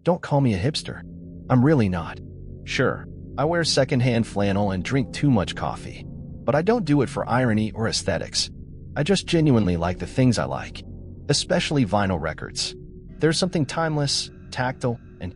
Don't call me a hipster. I'm really not. Sure, I wear secondhand flannel and drink too much coffee, but I don't do it for irony or aesthetics. I just genuinely like the things I like, especially vinyl records. There's something timeless, tactile, and,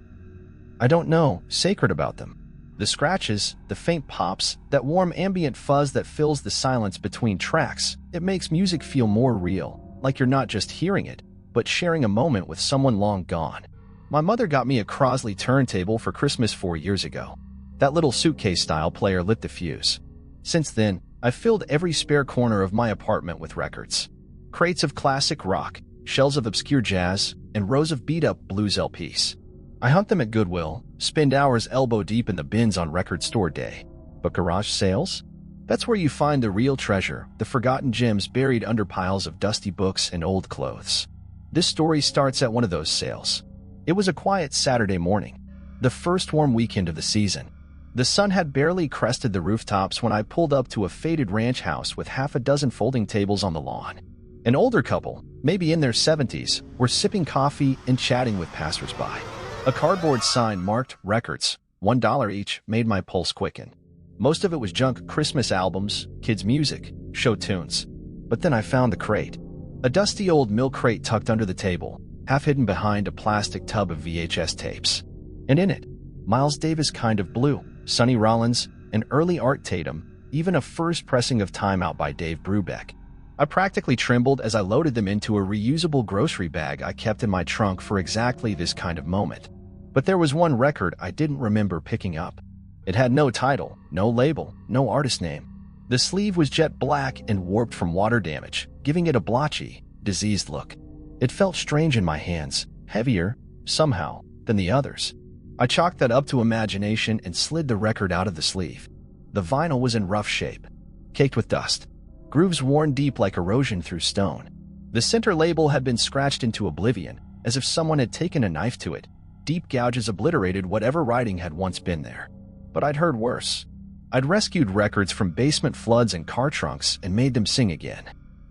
I don't know, sacred about them. The scratches, the faint pops, that warm ambient fuzz that fills the silence between tracks, it makes music feel more real, like you're not just hearing it, but sharing a moment with someone long gone. My mother got me a Crosley turntable for Christmas 4 years ago. That little suitcase-style player lit the fuse. Since then, I've filled every spare corner of my apartment with records. Crates of classic rock, shelves of obscure jazz, and rows of beat-up blues LPs. I hunt them at Goodwill, spend hours elbow-deep in the bins on record store day. But garage sales? That's where you find the real treasure, the forgotten gems buried under piles of dusty books and old clothes. This story starts at one of those sales. It was a quiet Saturday morning, the first warm weekend of the season. The sun had barely crested the rooftops when I pulled up to a faded ranch house with half a dozen folding tables on the lawn. An older couple, maybe in their 70s, were sipping coffee and chatting with passersby. A cardboard sign marked records, $1 each, made my pulse quicken. Most of it was junk Christmas albums, kids' music, show tunes. But then I found the crate. A dusty old milk crate tucked under the table, half hidden behind a plastic tub of VHS tapes. And in it, Miles Davis' Kind of Blue, Sonny Rollins, an early Art Tatum, even a first pressing of Time Out by Dave Brubeck. I practically trembled as I loaded them into a reusable grocery bag I kept in my trunk for exactly this kind of moment. But there was one record I didn't remember picking up. It had no title, no label, no artist name. The sleeve was jet black and warped from water damage, giving it a blotchy, diseased look. It felt strange in my hands, heavier, somehow, than the others. I chalked that up to imagination and slid the record out of the sleeve. The vinyl was in rough shape, caked with dust, grooves worn deep like erosion through stone. The center label had been scratched into oblivion, as if someone had taken a knife to it. Deep gouges obliterated whatever writing had once been there. But I'd heard worse. I'd rescued records from basement floods and car trunks and made them sing again.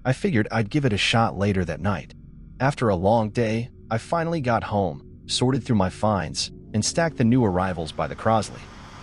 I figured I'd give it a shot later that night. After a long day, I finally got home, sorted through my finds, and stacked the new arrivals by the Crosley.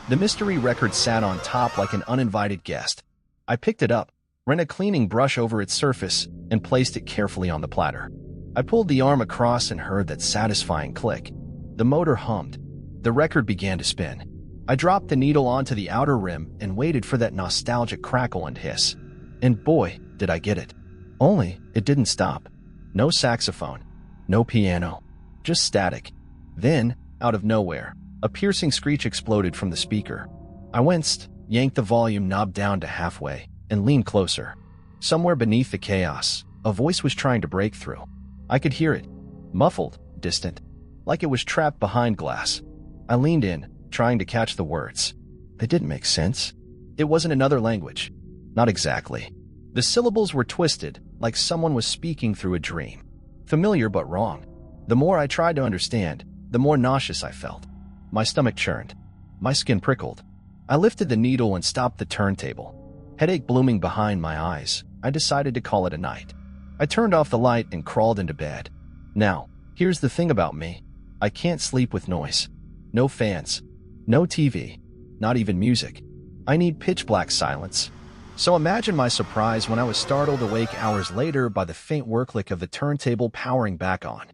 The mystery record sat on top like an uninvited guest. I picked it up, ran a cleaning brush over its surface, and placed it carefully on the platter. I pulled the arm across and heard that satisfying click. The motor hummed. The record began to spin. I dropped the needle onto the outer rim and waited for that nostalgic crackle and hiss. And boy, did I get it. Only, it didn't stop. No saxophone. No piano. Just static. Then, out of nowhere, a piercing screech exploded from the speaker. I winced, yanked the volume knob down to halfway, and leaned closer. Somewhere beneath the chaos, a voice was trying to break through. I could hear it. Muffled, distant, like it was trapped behind glass. I leaned in, trying to catch the words. They didn't make sense. It wasn't another language. Not exactly. The syllables were twisted, like someone was speaking through a dream. Familiar but wrong. The more I tried to understand, the more nauseous I felt. My stomach churned. My skin prickled. I lifted the needle and stopped the turntable. Headache blooming behind my eyes, I decided to call it a night. I turned off the light and crawled into bed. Now, here's the thing about me. I can't sleep with noise. No fans. No TV. Not even music. I need pitch-black silence. So imagine my surprise when I was startled awake hours later by the faint whirr-click of the turntable powering back on.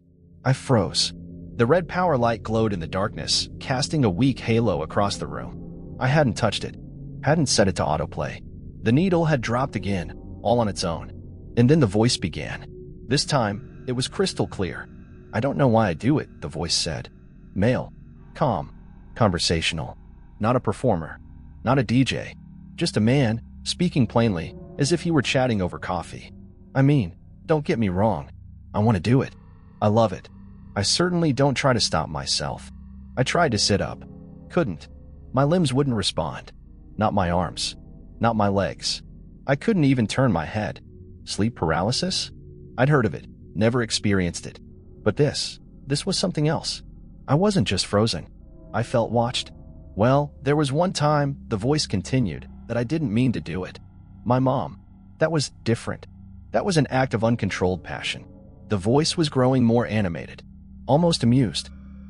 I froze. The red power light glowed in the darkness, casting a weak halo across the room. I hadn't touched it. Hadn't set it to autoplay. The needle had dropped again, all on its own. And then the voice began. This time, it was crystal clear. I don't know why I do it, the voice said. Male. Calm. Conversational. Not a performer. Not a DJ. Just a man, speaking plainly, as if he were chatting over coffee. I mean, don't get me wrong. I want to do it. I love it. I certainly don't try to stop myself. I tried to sit up. Couldn't. My limbs wouldn't respond. Not my arms. Not my legs. I couldn't even turn my head. Sleep paralysis? I'd heard of it, never experienced it. But this was something else. I wasn't just frozen. I felt watched. Well, there was one time, the voice continued, that I didn't mean to do it. My mom. That was different. That was an act of uncontrolled passion. The voice was growing more animated. Almost amused.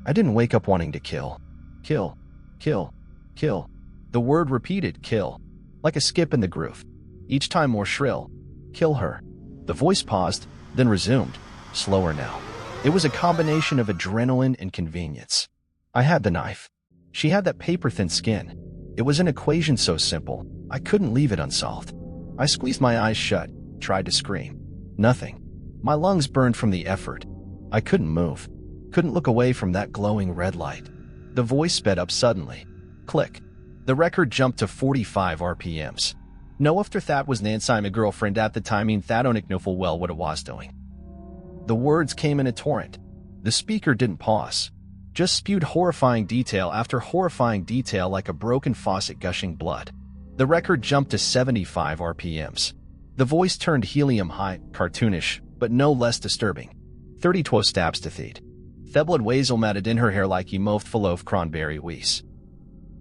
I didn't wake up wanting to kill. Kill. Kill. Kill. The word repeated, kill, like a skip in the groove, each time more shrill. Kill her. The voice paused, then resumed, slower now. It was a combination of adrenaline and convenience. I had the knife. She had that paper-thin skin. It was an equation so simple, I couldn't leave it unsolved. I squeezed my eyes shut, tried to scream. Nothing. My lungs burned from the effort. I couldn't move. Couldn't look away from that glowing red light. The voice sped up suddenly. Click. The record jumped to 45 RPMs. No, after that was Nancy, my girlfriend at the time, that don't know full well what it was doing. The words came in a torrent. The speaker didn't pause. Just spewed horrifying detail after horrifying detail like a broken faucet gushing blood. The record jumped to 75 RPMs. The voice turned helium high, cartoonish, but no less disturbing. 32 stabs to feed. Theblad Wazel matted in her hair like he moved full of cranberry wees.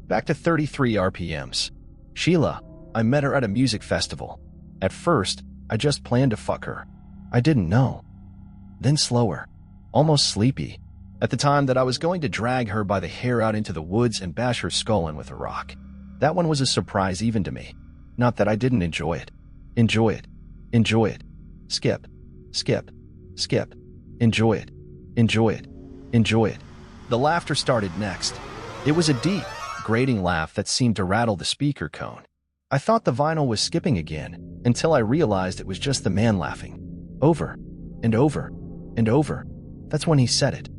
Back to 33 RPMs. Sheila, I met her at a music festival. At first, I just planned to fuck her. I didn't know. Then slower, almost sleepy. At the time that I was going to drag her by the hair out into the woods and bash her skull in with a rock. That one was a surprise even to me. Not that I didn't enjoy it. Enjoy it. Enjoy it. Skip. Skip. Skip. Enjoy it. Enjoy it. Enjoy it. The laughter started next. It was a deep, grating laugh that seemed to rattle the speaker cone. I thought the vinyl was skipping again, until I realized it was just the man laughing. Over. And over. And over. That's when he said it.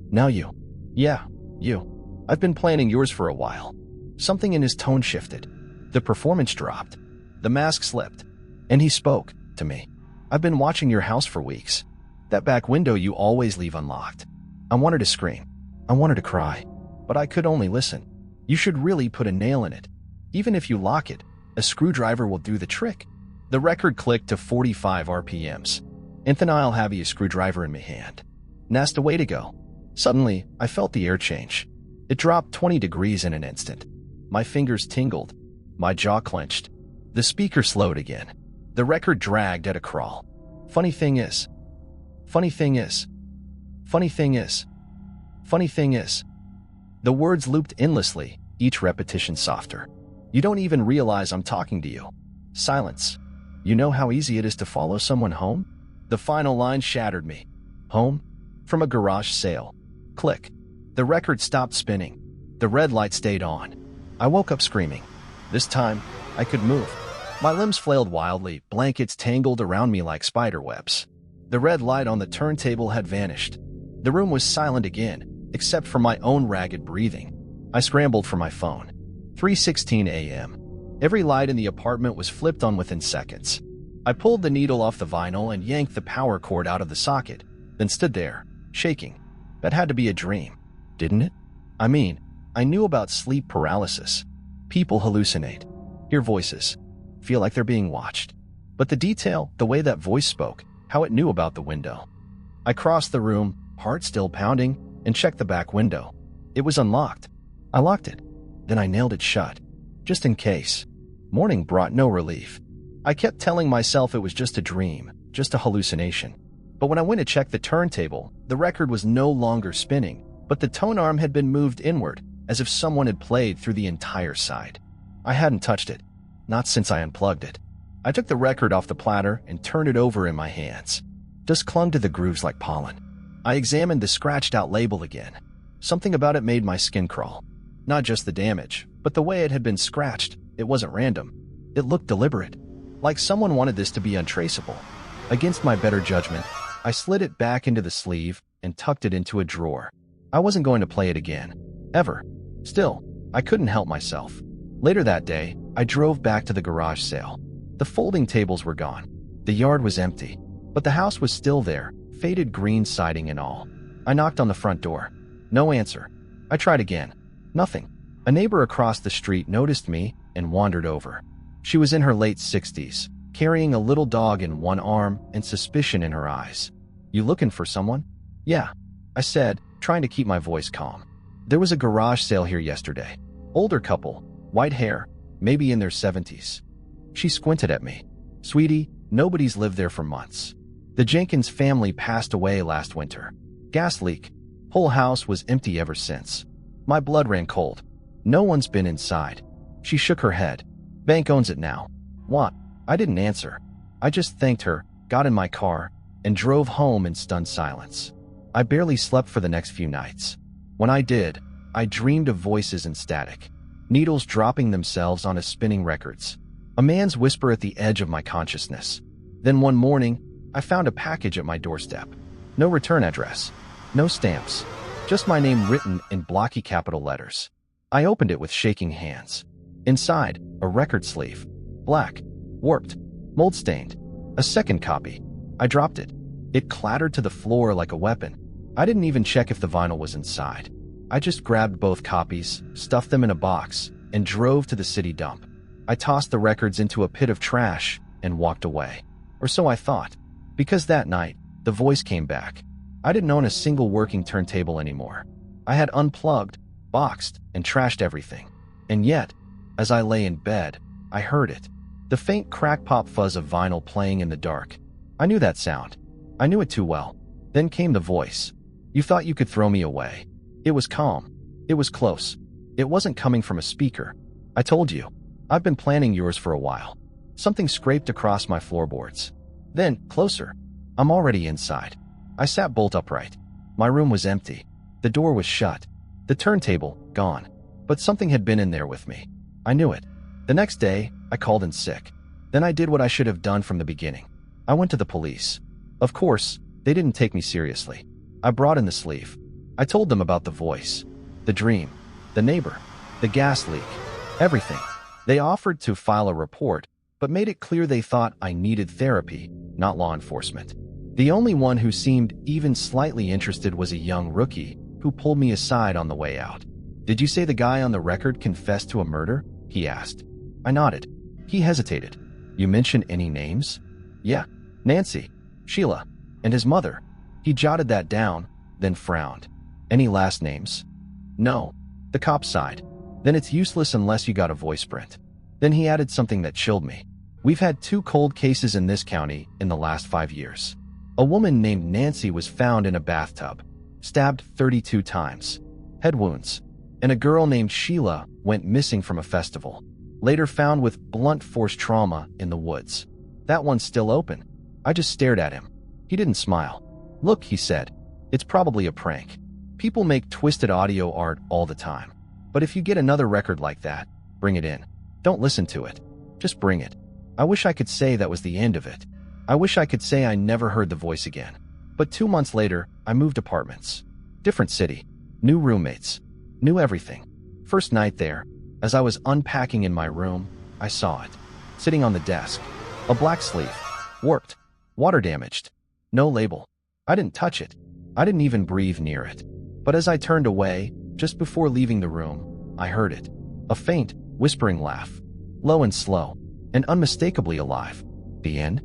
Now you. Yeah, you. I've been planning yours for a while. Something in his tone shifted. The performance dropped. The mask slipped. And he spoke to me. I've been watching your house for weeks. That back window you always leave unlocked. I wanted to scream. I wanted to cry. But I could only listen. You should really put a nail in it. Even if you lock it, a screwdriver will do the trick. The record clicked to 45 RPMs. And then I'll have a screwdriver in my hand. That's the way to go. Suddenly, I felt the air change. It dropped 20 degrees in an instant. My fingers tingled. My jaw clenched. The speaker slowed again. The record dragged at a crawl. Funny thing is. Funny thing is. Funny thing is. Funny thing is. The words looped endlessly, each repetition softer. You don't even realize I'm talking to you. Silence. You know how easy it is to follow someone home? The final line shattered me. Home? From a garage sale. Click. The record stopped spinning. The red light stayed on. I woke up screaming. This time, I could move. My limbs flailed wildly, blankets tangled around me like spider webs. The red light on the turntable had vanished. The room was silent again, except for my own ragged breathing. I scrambled for my phone. 3:16 a.m. Every light in the apartment was flipped on within seconds. I pulled the needle off the vinyl and yanked the power cord out of the socket, then stood there, shaking. That had to be a dream, didn't it? I mean, I knew about sleep paralysis. People hallucinate, hear voices, feel like they're being watched. But the detail, the way that voice spoke, how it knew about the window. I crossed the room, heart still pounding, and checked the back window. It was unlocked. I locked it. Then I nailed it shut, just in case. Morning brought no relief. I kept telling myself it was just a dream, just a hallucination. But when I went to check the turntable, the record was no longer spinning, but the tone arm had been moved inward, as if someone had played through the entire side. I hadn't touched it, not since I unplugged it. I took the record off the platter and turned it over in my hands. Just clung to the grooves like pollen. I examined the scratched-out label again. Something about it made my skin crawl. Not just the damage, but the way it had been scratched. It wasn't random. It looked deliberate, like someone wanted this to be untraceable. Against my better judgment, I slid it back into the sleeve and tucked it into a drawer. I wasn't going to play it again, ever. Still, I couldn't help myself. Later that day, I drove back to the garage sale. The folding tables were gone. The yard was empty, but the house was still there, faded green siding and all. I knocked on the front door. No answer. I tried again. Nothing. A neighbor across the street noticed me and wandered over. She was in her late 60s, carrying a little dog in one arm and suspicion in her eyes. "You looking for someone?" "Yeah," I said, trying to keep my voice calm. "There was a garage sale here yesterday. Older couple, white hair, maybe in their 70s. She squinted at me. "Sweetie, nobody's lived there for months. The Jenkins family passed away last winter. Gas leak. Whole house was empty ever since. My blood ran cold. No one's been inside. She shook her head. Bank owns it now. What? I didn't answer. I just thanked her, got in my car, and drove home in stunned silence. I barely slept for the next few nights. When I did, I dreamed of voices and static. Needles dropping themselves onto spinning records. A man's whisper at the edge of my consciousness. Then one morning, I found a package at my doorstep. No return address. No stamps. Just my name written in blocky capital letters. I opened it with shaking hands. Inside, a record sleeve. Black. Warped. Mold-stained. A second copy. I dropped it. It clattered to the floor like a weapon. I didn't even check if the vinyl was inside. I just grabbed both copies, stuffed them in a box, and drove to the city dump. I tossed the records into a pit of trash and walked away. Or so I thought. Because that night, the voice came back. I didn't own a single working turntable anymore. I had unplugged, boxed, and trashed everything. And yet, as I lay in bed, I heard it. The faint crack-pop fuzz of vinyl playing in the dark. I knew that sound. I knew it too well. Then came the voice. You thought you could throw me away. It was calm. It was close. It wasn't coming from a speaker. I told you. I've been planning yours for a while. Something scraped across my floorboards. Then, closer. I'm already inside. I sat bolt upright. My room was empty. The door was shut. The turntable, gone. But something had been in there with me. I knew it. The next day, I called in sick. Then I did what I should have done from the beginning. I went to the police. Of course, they didn't take me seriously. I brought in the sleeve. I told them about the voice, the dream, the neighbor, the gas leak, everything. They offered to file a report, but made it clear they thought I needed therapy, not law enforcement. The only one who seemed even slightly interested was a young rookie who pulled me aside on the way out. Did you say the guy on the record confessed to a murder? He asked. I nodded. He hesitated. You mention any names? Yeah, Nancy, Sheila, and his mother. He jotted that down, then frowned. Any last names? No. The cop sighed. Then it's useless unless you got a voice print. Then he added something that chilled me. We've had 2 cold cases in this county in the last 5 years. A woman named Nancy was found in a bathtub, stabbed 32 times, head wounds, and a girl named Sheila went missing from a festival, later found with blunt force trauma in the woods. That one's still open. I just stared at him. He didn't smile. Look, he said, it's probably a prank. People make twisted audio art all the time. But if you get another record like that, bring it in. Don't listen to it. Just bring it. I wish I could say that was the end of it. I wish I could say I never heard the voice again. But 2 months later, I moved apartments. Different city. New roommates. New everything. First night there, as I was unpacking in my room, I saw it. Sitting on the desk. A black sleeve. Warped. Water damaged. No label. I didn't touch it. I didn't even breathe near it. But as I turned away, just before leaving the room, I heard it. A faint, whispering laugh. Low and slow. And unmistakably alive. The end?